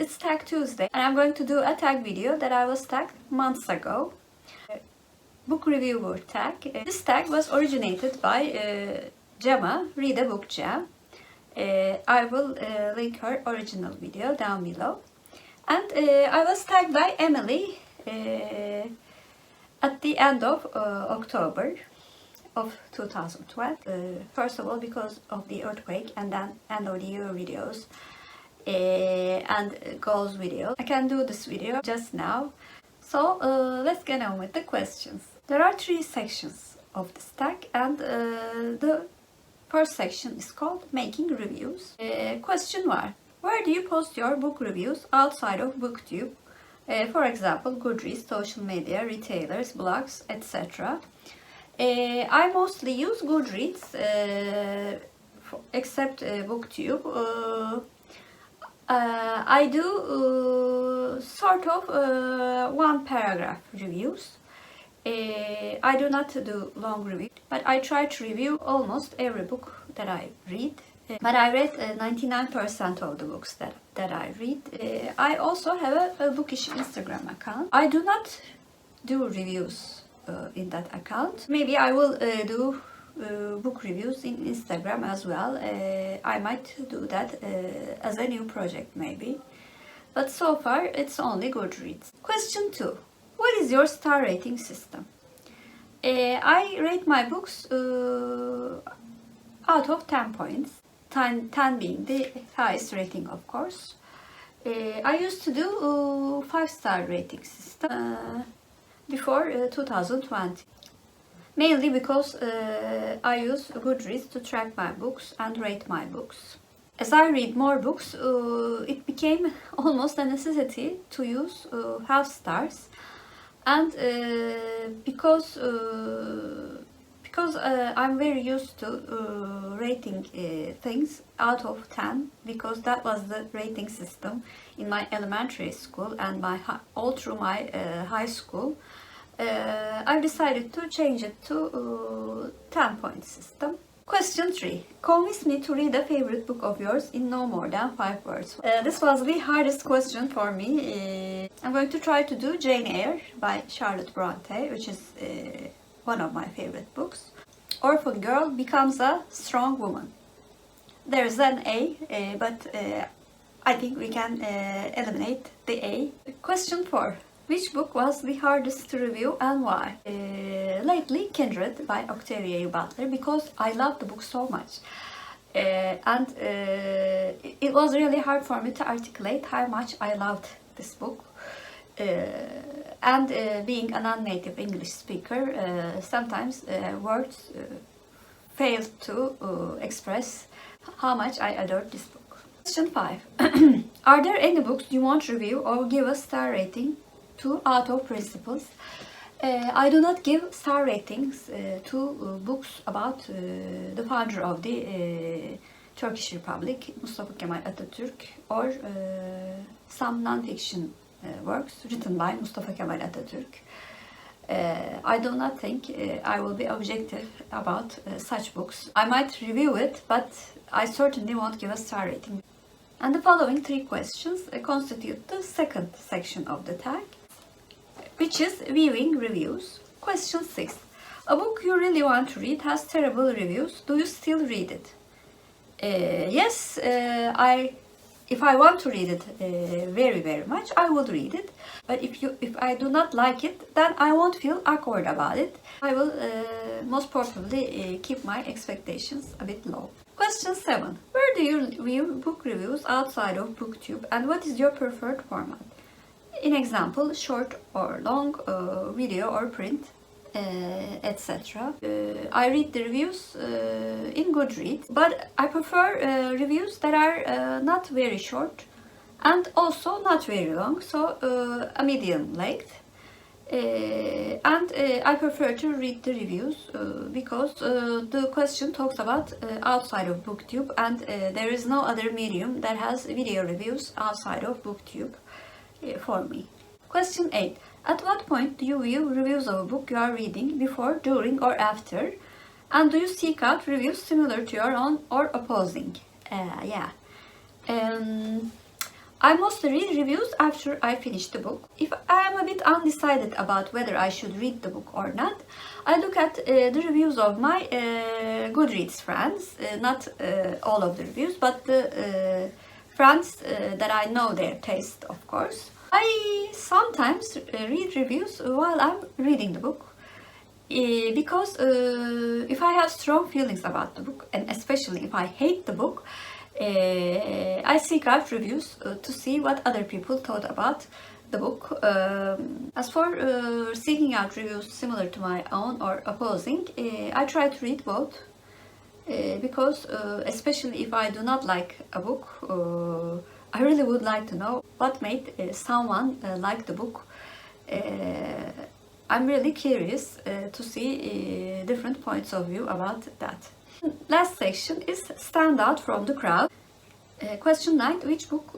It's Tag Tuesday and I'm going to do a tag video that I was tagged months ago. Book reviewer tag. This tag was originated by Gemma-Read a Book Jam. I will link her original video down below. And I was tagged by Emily at the end of October of 2012. First of all because of the earthquake, and then end of the year videos and goals video. I can do this video just now. So let's get on with the questions. There are 3 sections of this tag, and the first section is called Making Reviews. Question 1. Where do you post your book reviews outside of BookTube? For example, Goodreads, social media, retailers, blogs, etc. I mostly use Goodreads, except BookTube. I do sort of one paragraph reviews. I do not do long reviews, but I try to review almost every book that I read. But I read 99% of the books that I read. I also have a Bookish Instagram account. I do not do reviews in that account. Maybe I will do book reviews in Instagram as well. I might do that as a new project maybe. But so far it's only Goodreads. Question 2. What is your star rating system? I rate my books out of 10 points. 10 being the highest rating, of course. I used to do 5-star rating system before 2020. Mainly because I use Goodreads to track my books and rate my books. As I read more books, it became almost a necessity to use half stars. And because I'm very used to rating things out of 10, because that was the rating system in my elementary school and all through my high school. I've decided to change it to 10-point system. Question 3. Convince me to read a favorite book of yours in no more than 5 words. This was the hardest question for me. I'm going to try to do Jane Eyre by Charlotte Bronte, which is one of my favorite books. Orphan girl becomes a strong woman. There's an A, but I think we can eliminate the A. Question 4. Which book was the hardest to review and why? Lately, Kindred by Octavia E. Butler, because I love the book so much. And it was really hard for me to articulate how much I loved this book. And being a non-native English speaker, sometimes words fail to express how much I adored this book. Question 5. Are there any books you want to review or give a star rating to out of principles? I do not give star ratings to books about the founder of the Turkish Republic, Mustafa Kemal Atatürk, or some non-fiction works written by Mustafa Kemal Atatürk. I do not think I will be objective about such books. I might review it, but I certainly won't give a star rating. And the following 3 questions constitute the second section of the tag, which is viewing reviews. Question 6. A book you really want to read has terrible reviews. Do you still read it? Yes, if I want to read it very, very much, I will read it. But if I do not like it, then I won't feel awkward about it. I will most probably keep my expectations a bit low. Question 7. Where do you view book reviews outside of BookTube, and what is your preferred format? In example, short or long, video or print, etc. I read the reviews in Goodreads, but I prefer reviews that are not very short and also not very long, so a medium length. And I prefer to read the reviews because the question talks about outside of BookTube, and there is no other medium that has video reviews outside of BookTube for me. Question 8. At what point do you view reviews of a book you are reading, before, during or after? And do you seek out reviews similar to your own or opposing? I mostly read reviews after I finish the book. If I am a bit undecided about whether I should read the book or not, I look at the reviews of my Goodreads friends. Not all of the reviews, but the friends that I know their taste, of course. I sometimes read reviews while I'm reading the book. Because if I have strong feelings about the book, and especially if I hate the book, I seek out reviews to see what other people thought about the book. As for seeking out reviews similar to my own or opposing, I try to read both because especially if I do not like a book, I really would like to know what made someone like the book. I'm really curious to see different points of view about that. Last section is stand out from the crowd. Question 9. Which book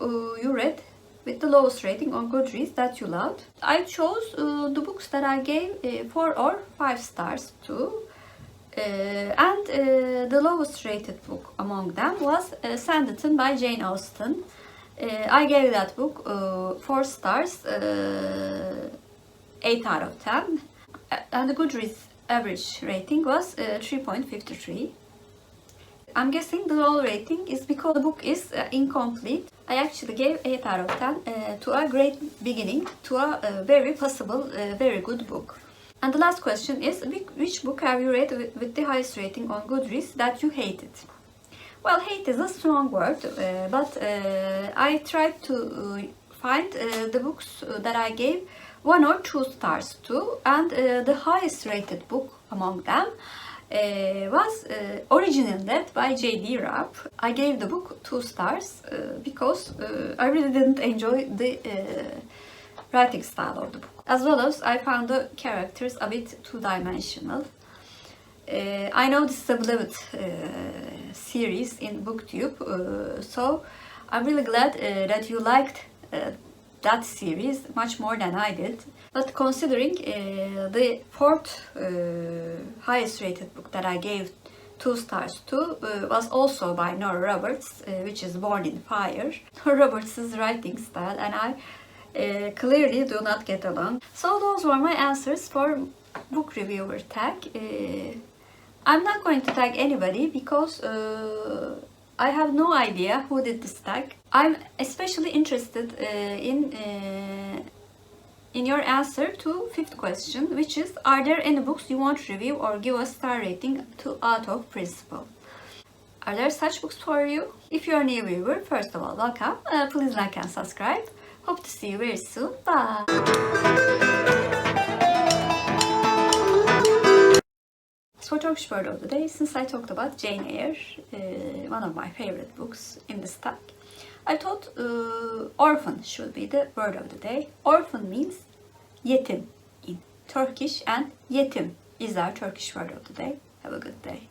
you read with the lowest rating on Goodreads that you loved? I chose the books that I gave 4 or 5 stars to. And the lowest rated book among them was Sanditon by Jane Austen. I gave that book 4 stars, 8 out of 10. And the Goodreads average rating was 3.53. I'm guessing the low rating is because the book is incomplete. I actually gave 8 out of 10 to a great beginning, to a very possible, very good book. And the last question is, which book have you read with the highest rating on Goodreads that you hated? Well, hate is a strong word, but I tried to find the books that I gave 1 or 2 stars to, and the highest rated book among them was Originated by J.D. Rapp. I gave the book 2 stars because I really didn't enjoy the writing style of the book. As well as I found the characters a bit two-dimensional. I know this is a beloved series in BookTube, so I'm really glad that you liked that series much more than I did. But considering the 4th highest rated book that I gave 2 stars to was also by Nora Roberts, which is Born in Fire. Nora Roberts' writing style and I clearly do not get along. So those were my answers for book reviewer tag. I'm not going to tag anybody because I have no idea who did this tag. I'm especially interested in your answer to 5th question, which is, are there any books you want to review or give a star rating to out of principle? Are there such books for you? If you're a new viewer, first of all, welcome. Please like and subscribe. Hope to see you very soon. Bye! For Turkish word of the day, since I talked about Jane Eyre, one of my favorite books in this tag, I thought orphan should be the word of the day. Orphan means yetim in Turkish, and yetim is our Turkish word of the day. Have a good day.